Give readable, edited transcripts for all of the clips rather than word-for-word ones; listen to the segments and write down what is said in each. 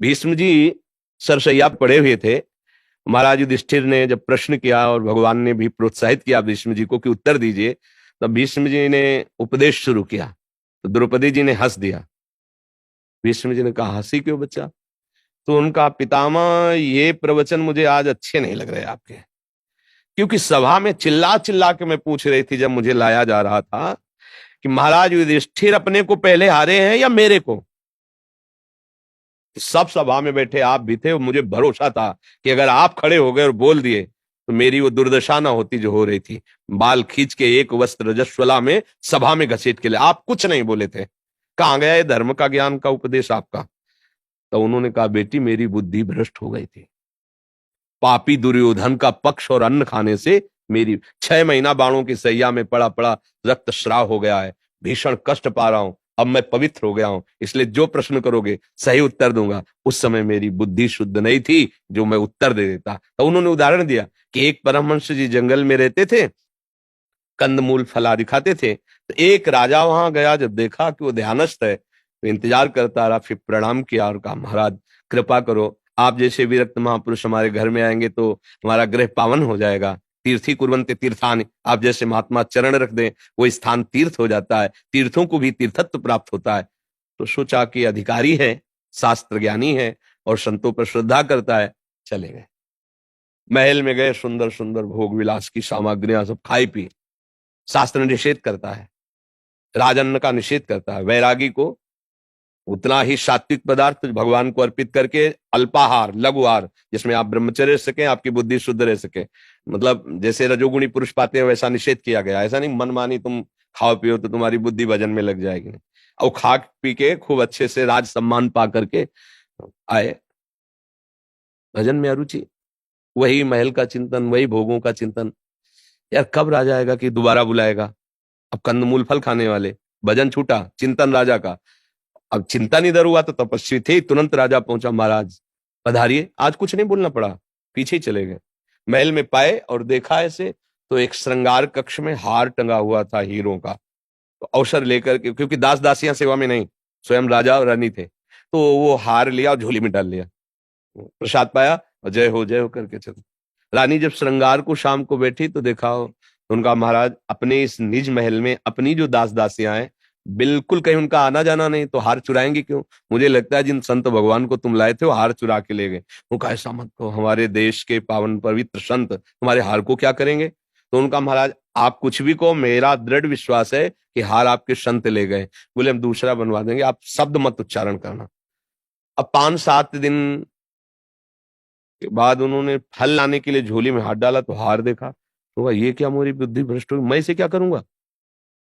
भीष्म जी सरसैया पे पड़े हुए थे। महाराज युधिष्ठिर ने जब प्रश्न किया और भगवान ने भी प्रोत्साहित किया भीष्म जी को कि उत्तर दीजिए, तब भीष्म जी ने उपदेश शुरू किया। तो द्रौपदी जी ने हंस दिया। भीष्म जी ने कहा, हंसी क्यों बच्चा? तो उनका, पितामह ये प्रवचन मुझे आज अच्छे नहीं लग रहे आपके, क्योंकि सभा में चिल्ला चिल्ला के मैं पूछ रही थी जब मुझे लाया जा रहा था कि महाराज युधिष्ठिर अपने को पहले हारे हैं या मेरे को। सब सभा में बैठे आप भी थे और मुझे भरोसा था कि अगर आप खड़े हो गए और बोल दिए तो मेरी वो दुर्दशा ना होती जो हो रही थी। बाल खींच के एक वस्त्र रजस्वला में सभा में घसीट के ले, आप कुछ नहीं बोले थे। कहां गया ये धर्म का ज्ञान का उपदेश आपका? तो उन्होंने कहा, बेटी मेरी बुद्धि भ्रष्ट हो गई थी। पापी दुर्योधन का पक्ष और अन्न खाने से मेरी 6 महीना बाणों की सैया में पड़ा पड़ा रक्तस्राव हो गया है। भीषण कष्ट पा रहा हूं। अब मैं पवित्र हो गया हूं, इसलिए जो प्रश्न करोगे सही उत्तर दूंगा। उस समय मेरी बुद्धि शुद्ध नहीं थी जो मैं उत्तर दे देता। तो उन्होंने उदाहरण दिया कि एक परमहंस जी जंगल में रहते थे, कंदमूल फल आदि खाते थे। तो एक राजा वहां गया, जब देखा कि वो ध्यानस्थ है तो इंतजार करता रहा। फिर प्रणाम किया और कहा, महाराज कृपा करो, आप जैसे विरक्त महापुरुष हमारे घर में आएंगे तो हमारा गृह पावन हो जाएगा। तीर्थी कुर्वन्ते तीर्थानि, आप जैसे महात्मा चरण रख दें वो स्थान तीर्थ हो जाता है, तीर्थों को भी तीर्थत्व प्राप्त होता है। तो सोचा कि अधिकारी है, शास्त्र ज्ञानी है और संतों पर श्रद्धा करता है। चले गए, महल में गए, सुंदर सुंदर भोग विलास की सामग्रियां सब खाई पी। शास्त्र निषेध करता है, राजन्न का निषेध करता है। वैरागी को उतना ही सात्विक पदार्थ भगवान को अर्पित करके अल्पाहार लघुहार, जिसमें आप ब्रह्मचर्य रह सके, आपकी बुद्धि शुद्ध रह सके, मतलब जैसे रजोगुणी पुरुष पाते हैं वैसा निषेध किया गया। ऐसा नहीं मनमानी तुम खाओ पियो तो तुम्हारी बुद्धि भजन में लग जाएगी। और खा पी के खूब अच्छे से राज सम्मान पा करके आए, भजन में अरुचि, वही महल का चिंतन, वही भोगों का चिंतन। यार कब राजा आएगा कि दोबारा बुलाएगा? अब कंदमूल फल खाने वाले, भजन छूटा, चिंतन राजा का। अब चिंतन इधर हुआ तो तपस्वी थे, तुरंत राजा पहुंचा, महाराज पधारिए। आज कुछ नहीं बोलना पड़ा, पीछे ही चले गए। महल में पाए और देखा ऐसे तो एक श्रृंगार कक्ष में हार टंगा हुआ था हीरों का। तो अवसर लेकर के, क्योंकि दास दासियां सेवा में नहीं, स्वयं राजा और रानी थे, तो वो हार लिया और झोली में डाल लिया, प्रसाद पाया और जय हो करके चल। रानी जब श्रृंगार को शाम को बैठी तो देखा हो, तो उनका, महाराज अपने इस निज महल में अपनी जो दास दासियां हैं, बिल्कुल कहीं उनका आना जाना नहीं, तो हार चुराएंगे क्यों? मुझे लगता है जिन संत भगवान को तुम लाए थे वो हार चुरा के ले गए। उनका, ऐसा मत कहो, हमारे देश के पावन पवित्र संत तुम्हारे हार को क्या करेंगे? तो उनका, महाराज आप कुछ भी कहो, मेरा दृढ़ विश्वास है कि हार आपके संत ले गए। बोले हम दूसरा बनवा देंगे, आप शब्द मत उच्चारण करना। अब 5-7 दिन के बाद उन्होंने फल लाने के लिए झोली में हाथ डाला तो हार देखा, तो ये क्या, मेरी बुद्धि भ्रष्ट हुई, मैं इसे क्या करूंगा?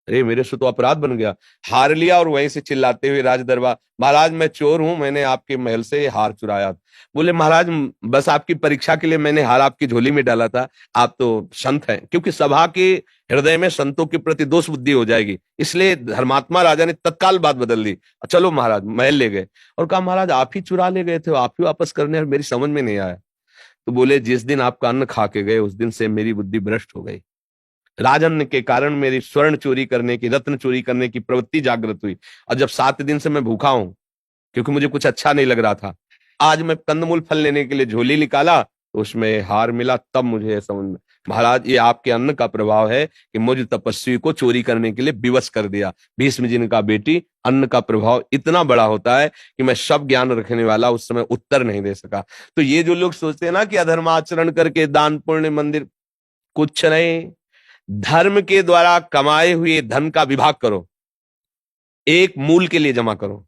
अरे मेरे से तो अपराध बन गया। हार लिया और वहीं से चिल्लाते हुए राज दरबार, महाराज मैं चोर हूं, मैंने आपके महल से हार चुराया। बोले, महाराज बस आपकी परीक्षा के लिए मैंने हार आपकी झोली में डाला था, आप तो संत हैं। क्योंकि सभा के हृदय में संतों के प्रति दोष बुद्धि हो जाएगी, इसलिए धर्मात्मा राजा ने तत्काल बात बदल दी। चलो महाराज, महल ले गए और कहा, महाराज आप ही चुरा ले गए थे, आप ही वापस करने, और मेरी समझ में नहीं आया। तो बोले, जिस दिन आपका अन्न खा के गए उस दिन से मेरी बुद्धि भ्रष्ट हो गई। राजन्न के कारण मेरी स्वर्ण चोरी करने की, रत्न चोरी करने की प्रवृत्ति जागृत हुई। और जब 7 दिन से मैं भूखा हूं, क्योंकि मुझे कुछ अच्छा नहीं लग रहा था, आज मैं कंदमूल फल लेने के लिए झोली निकाला तो उसमें हार मिला, तब मुझे समझ में, महाराज ये आपके अन्न का प्रभाव है कि मुझ तपस्वी को चोरी करने के लिए विवश कर दिया। भीष्म जी ने कहा, बेटी अन्न का प्रभाव इतना बड़ा होता है कि मैं सब ज्ञान रखने वाला उस समय उत्तर नहीं दे सका। तो ये जो लोग सोचते हैं ना कि अधर्माचरण करके दान पुण्य मंदिर, कुछ नहीं, धर्म के द्वारा कमाए हुए धन का विभाग करो। एक मूल के लिए जमा करो,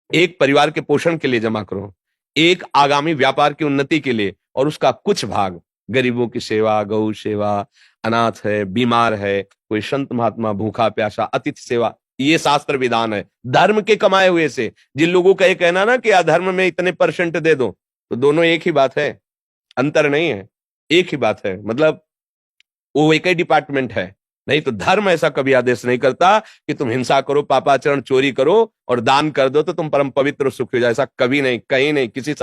एक परिवार के पोषण के लिए जमा करो, एक आगामी व्यापार की उन्नति के लिए, और उसका कुछ भाग गरीबों की सेवा, गौ सेवा, अनाथ है, बीमार है, कोई संत महात्मा भूखा प्यासा, अतिथि सेवा, ये शास्त्र विधान है धर्म के कमाए हुए से। जिन लोगों का ये कहना ना कि अधर्म में इतने % दे दो, तो दोनों एक ही बात है, अंतर नहीं है, एक ही बात है, मतलब वो एक ही डिपार्टमेंट है। नहीं तो धर्म ऐसा कभी आदेश नहीं करता कि तुम हिंसा करो, पापाचरण, चोरी करो और दान कर दो तो तुम परम पवित्र सुख हो जाए। ऐसा कभी नहीं, कहीं नहीं, किसी